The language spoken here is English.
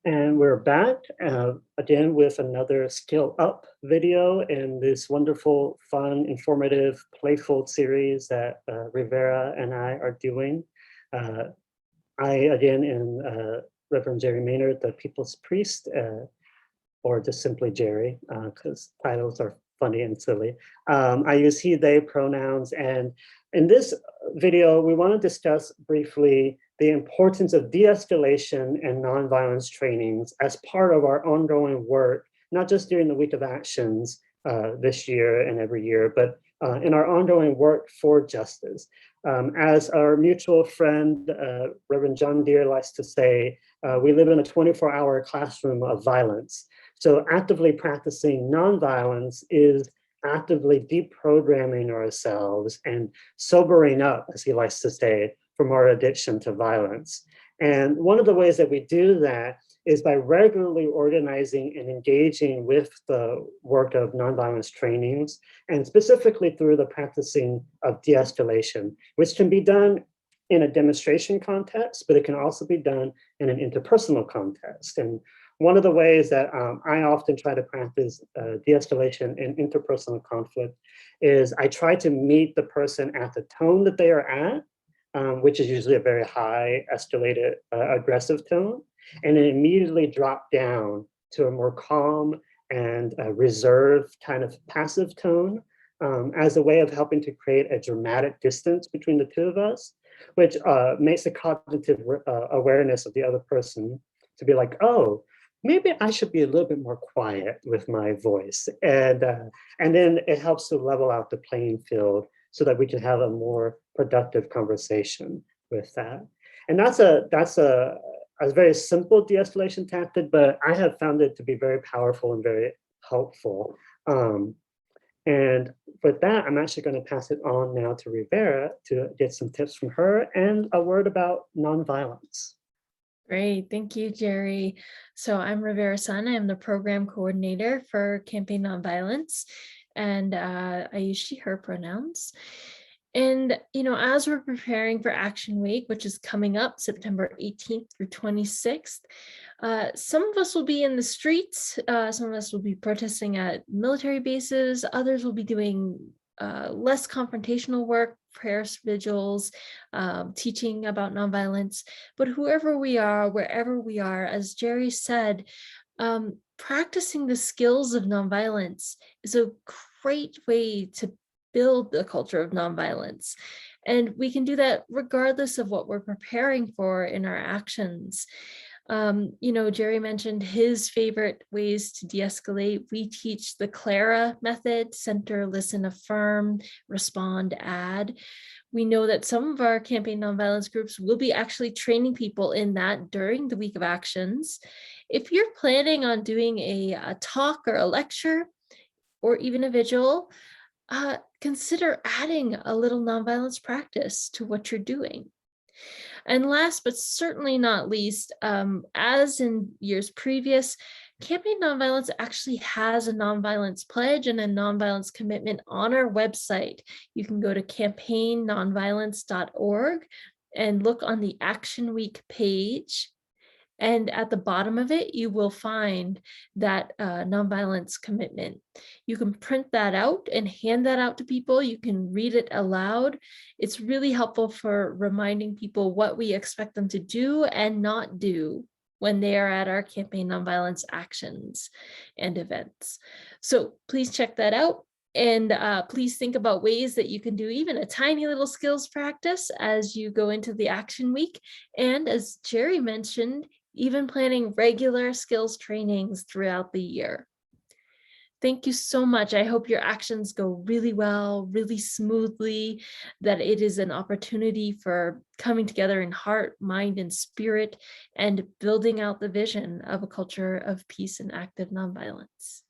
And we're back again with another Skill Up video in this wonderful, fun, informative, playful series that Rivera and I are doing. Uh, I, again, am Reverend Jerry Maynard, the People's Priest, or just simply Jerry, because titles are funny and silly. I use he, they pronouns, and in this video, we want to discuss briefly the importance of de-escalation and nonviolence trainings as part of our ongoing work, not just during the Week of Actions this year and every year, but in our ongoing work for justice. As our mutual friend, Reverend John Deere likes to say, we live in a 24-hour classroom of violence. So actively practicing nonviolence is actively deprogramming ourselves and sobering up, as he likes to say, from our addiction to violence. And one of the ways that we do that is by regularly organizing and engaging with the work of nonviolence trainings, and specifically through the practicing of de-escalation, which can be done in a demonstration context, but it can also be done in an interpersonal context. And one of the ways that I often try to practice de-escalation in interpersonal conflict is I try to meet the person at the tone that they are at, which is usually a very high, escalated, aggressive tone, and then immediately drop down to a more calm and reserved kind of passive tone as a way of helping to create a dramatic distance between the two of us, which makes the cognitive awareness of the other person to be like, oh, maybe I should be a little bit more quiet with my voice. And then it helps to level out the playing field so that we can have a more productive conversation with that. And that's a very simple de-escalation tactic, but I have found it to be very powerful and very helpful. And with that, I'm actually going to pass it on now to Rivera to get some tips from her and a word about nonviolence. Great, thank you, Jerry. So I'm Rivera Sun. I'm the program coordinator for Campaign Nonviolence, and I use she, her pronouns. And, as we're preparing for Action Week, which is coming up September 18th through 26th, some of us will be in the streets, some of us will be protesting at military bases, others will be doing less confrontational work, prayers, vigils, teaching about nonviolence. But whoever we are, wherever we are, as Jerry said, practicing the skills of nonviolence is a great way to build a culture of nonviolence. And we can do that regardless of what we're preparing for in our actions. Jerry mentioned his favorite ways to de-escalate. We teach the Clara method: center, listen, affirm, respond, add. We know that some of our Campaign Nonviolence groups will be actually training people in that during the Week of Actions. If you're planning on doing a talk or a lecture, or even a vigil, consider adding a little nonviolence practice to what you're doing. And last but certainly not least, as in years previous, Campaign Nonviolence actually has a nonviolence pledge and a nonviolence commitment on our website. You can go to campaignonviolence.org and look on the Action Week page. And at the bottom of it, you will find that nonviolence commitment. You can print that out and hand that out to people. You can read it aloud. It's really helpful for reminding people what we expect them to do and not do when they are at our Campaign Nonviolence actions and events. So please check that out. And please think about ways that you can do even a tiny little skills practice as you go into the Action Week. And as Jerry mentioned, even planning regular skills trainings throughout the year. Thank you so much. I hope your actions go really well, really smoothly, that it is an opportunity for coming together in heart, mind, and spirit, and building out the vision of a culture of peace and active nonviolence.